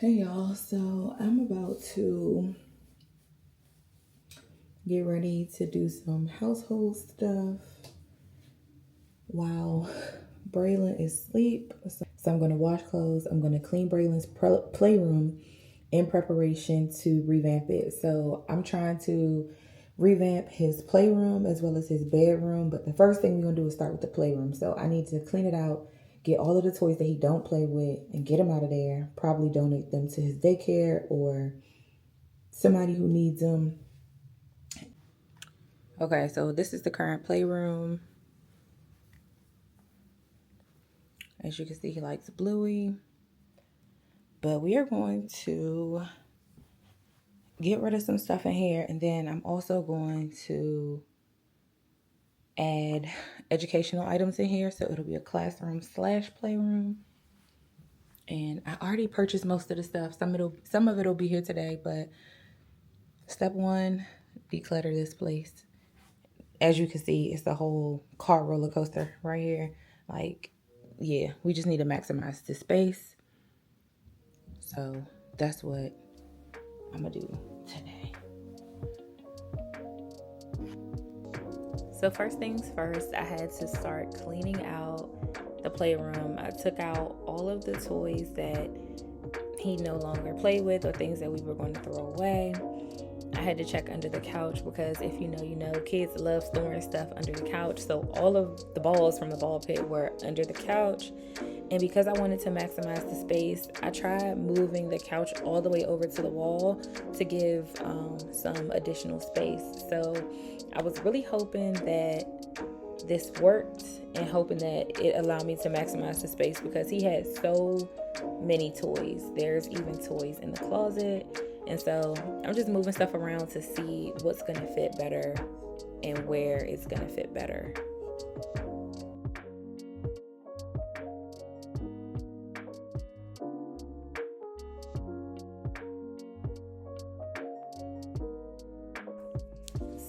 Hey y'all, so I'm about to get ready to do some household stuff while Braylon is asleep. So I'm going to wash clothes. I'm going to clean Braylon's playroom in preparation to revamp it. So I'm trying to revamp his playroom as well as his bedroom. But the first thing we're going to do is start with the playroom. So I need to clean it out, get all of the toys that he don't play with and get them out of there. Probably donate them to his daycare or somebody who needs them. Okay, so this is the current playroom. As you can see, he likes Bluey. But we are going to get rid of some stuff in here. And then I'm also going to add educational items in here. So it'll be a classroom slash playroom. And I already purchased most of the stuff. Some of it'll be here today. But step one, declutter this place. As you can see, it's the whole car roller coaster right here. Like, yeah, we just need to maximize the space. So that's what I'm gonna do today. So first things first, I had to start cleaning out the playroom. I took out all of the toys that he no longer played with or things that we were going to throw away. I had to check under the couch because if you know, kids love storing stuff under the couch. So all of the balls from the ball pit were under the couch. And because I wanted to maximize the space, I tried moving the couch all the way over to the wall to give some additional space. So I was really hoping that this worked and hoping that it allowed me to maximize the space because he had so many toys. There's even toys in the closet. And so I'm just moving stuff around to see what's going to fit better and where it's going to fit better.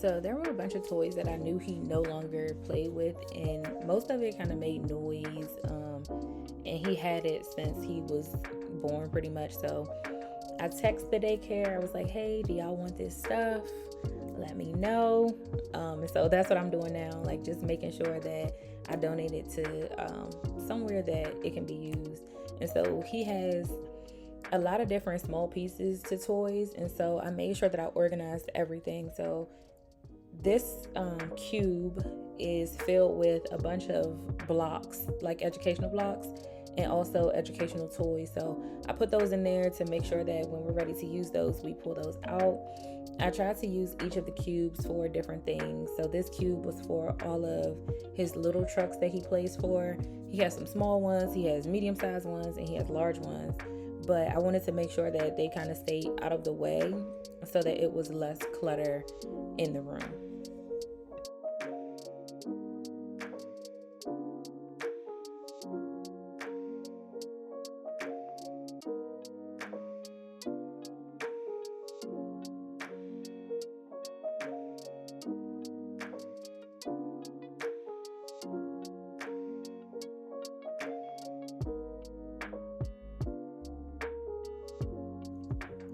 So there were a bunch of toys that I knew he no longer played with, and most of it kind of made noise. And he had it since he was born, pretty much. So I texted the daycare. I was like, "Hey, do y'all want this stuff? Let me know." And so that's what I'm doing now, like just making sure that I donate it to somewhere that it can be used. And so he has a lot of different small pieces to toys, and so I made sure that I organized everything. So this cube is filled with a bunch of blocks, like educational blocks, and also educational toys. So I put those in there to make sure that when we're ready to use those, we pull those out. I tried to use each of the cubes for different things. So this cube was for all of his little trucks that he plays for. He has some small ones, he has medium-sized ones, and he has large ones. But I wanted to make sure that they kind of stayed out of the way so that it was less clutter in the room.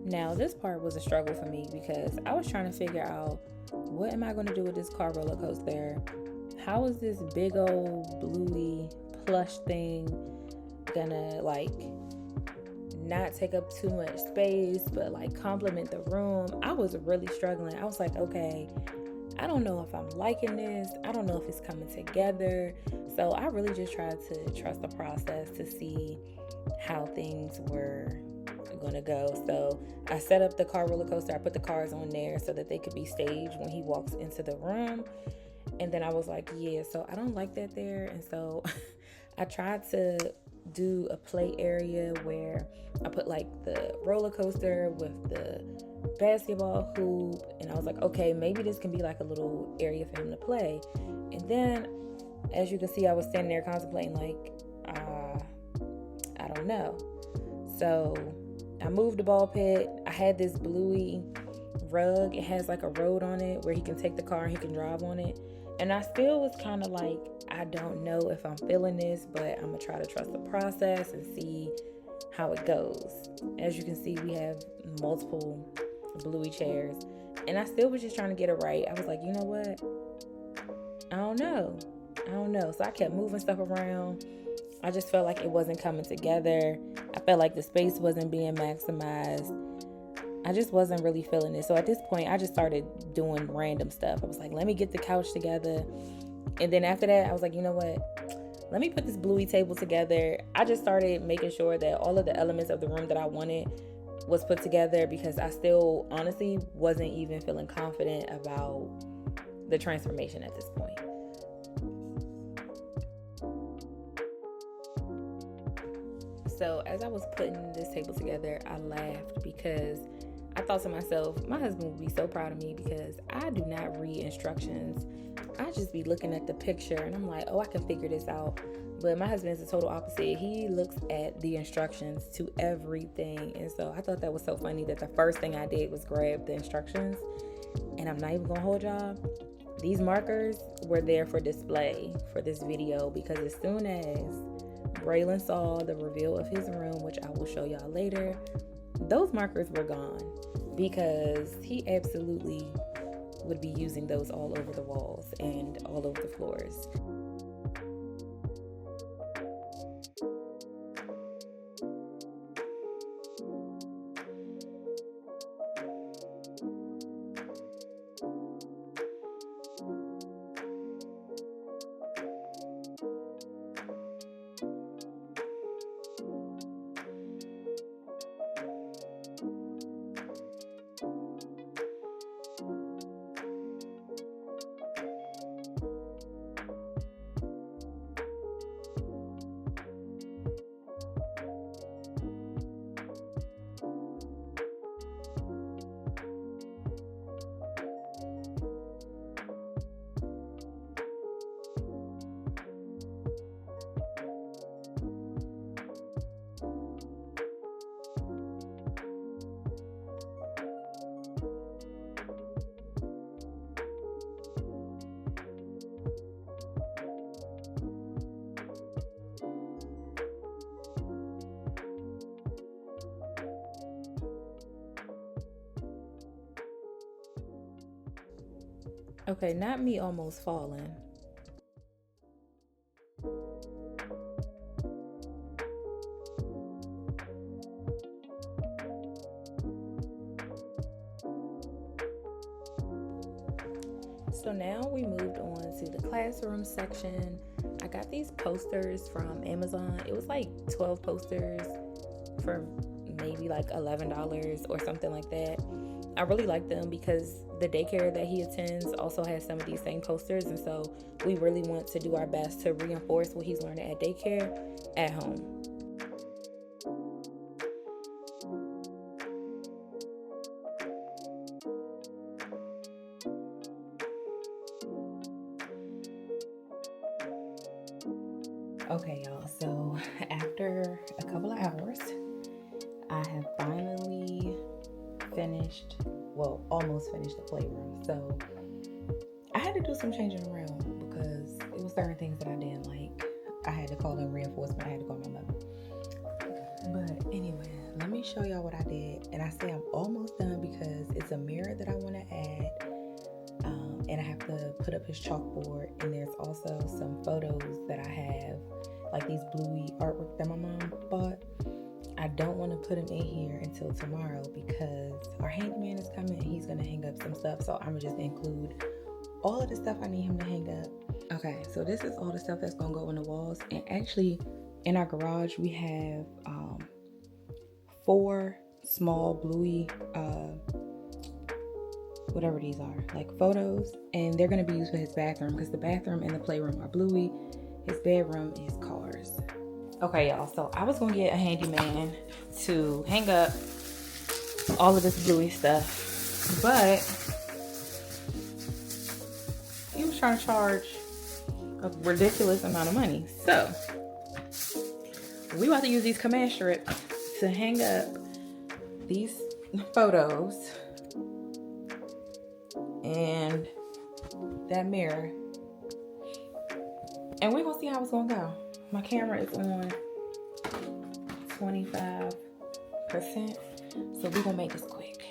Now, this part was a struggle for me because I was trying to figure out what am I going to do with this car roller coaster? How is this big old Bluey plush thing gonna not take up too much space but complement the room? I was really struggling. I was like, okay, I don't know if I'm liking this. I don't know if it's coming together. So I really just tried to trust the process to see how things were gonna go. So I set up the car roller coaster. I put the cars on there so that they could be staged when he walks into the room. And then I was like, yeah, so I don't like that there. And so I tried to do a play area where I put the roller coaster with the basketball hoop, and I was like, okay, maybe this can be a little area for him to play. And then as you can see, I was standing there contemplating I don't know. So I moved the ball pit. I had this Bluey rug. It has a road on it where he can take the car and he can drive on it. And I still was kind of I don't know if I'm feeling this, but I'm going to try to trust the process and see how it goes. As you can see, we have multiple Bluey chairs, and I still was just trying to get it right. I was like, you know what? I don't know. So I kept moving stuff around. I just felt like it wasn't coming together. I felt like the space wasn't being maximized. I just wasn't really feeling it. So at this point, I just started doing random stuff. I was like, let me get the couch together. And then after that, I was like, you know what? Let me put this Bluey table together. I just started making sure that all of the elements of the room that I wanted was put together, because I still honestly wasn't even feeling confident about the transformation at this point. So as I was putting this table together, I laughed because I thought to myself, my husband would be so proud of me, because I do not read instructions. I just be looking at the picture and I'm like, oh, I can figure this out. But my husband is the total opposite. He looks at the instructions to everything. And so I thought that was so funny that the first thing I did was grab the instructions. And I'm not even gonna hold y'all. These markers were there for display for this video, because as soon as Braylon saw the reveal of his room, which I will show y'all later, those markers were gone, because he absolutely would be using those all over the walls and all over the floors. Okay, not me almost falling. So now we moved on to the classroom section. I got these posters from Amazon. It was like 12 posters for maybe like $11 or something like that. I really like them because the daycare that he attends also has some of these same posters, and so we really want to do our best to reinforce what he's learning at daycare at home. Okay, y'all, so after a couple of hours, I have finally almost finished the playroom. So I had to do some changing around because it was certain things that I didn't like. I had to call in reinforcement. I had to call my mother. But anyway, let me show y'all what I did. And I say I'm almost done because it's a mirror that I want to add. And I have to put up his chalkboard. And there's also some photos that I have, like these Bluey artwork that my mom bought. I don't want to put him in here until tomorrow because our handyman is coming and he's going to hang up some stuff. So I'm going to just include all of the stuff I need him to hang up. Okay, so this is all the stuff that's going to go on the walls. And actually, in our garage, we have 4 small Bluey, whatever these are, like photos. And they're going to be used for his bathroom because the bathroom and the playroom are Bluey. His bedroom is Cars. Okay, y'all, so I was gonna get a handyman to hang up all of this Bluey stuff, but he was trying to charge a ridiculous amount of money. So we about to use these command strips to hang up these photos and that mirror, and we're gonna see how it's gonna go. My camera is on 25%. So we're gonna make this quick.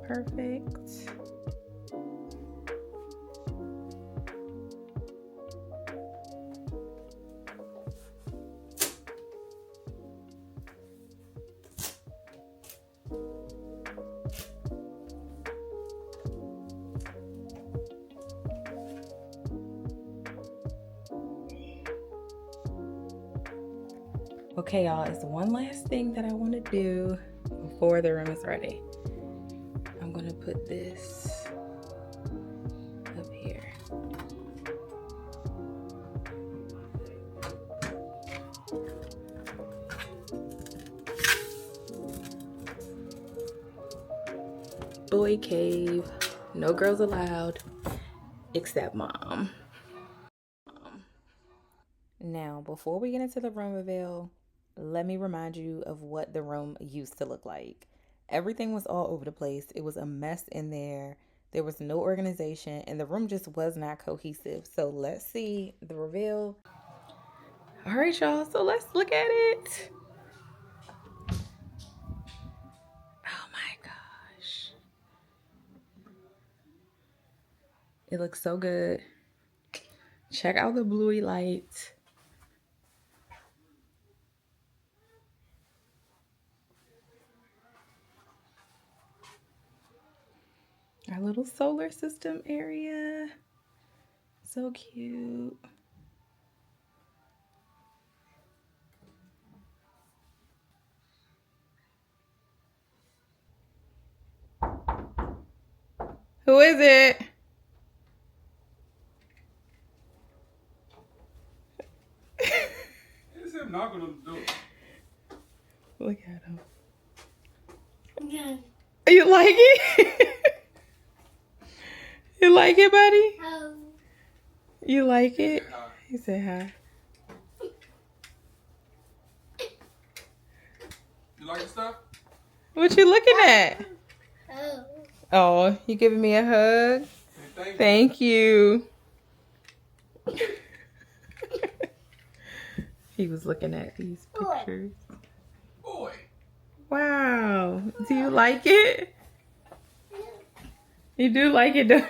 Perfect. Okay, y'all, it's one last thing that I want to do before the room is ready. I'm going to put this up here. Boy cave, no girls allowed, except mom. Now, before we get into the room reveal, let me remind you of what the room used to look like. Everything was all over the place. It was a mess in there. There was no organization, and the room just was not cohesive. So let's see the reveal. All right, y'all, so let's look at it. Oh my gosh. It looks so good. Check out the Bluey light. Our little solar system area. So cute. Who is it? It's him knocking on the door. Look at him. You like it? You like it, buddy? You like it? He said hi. You like the stuff? What you looking at? Oh, you giving me a hug? Hey, Thank you. He was looking at these pictures. Boy. Wow. Do you like it? You do like it, don't you?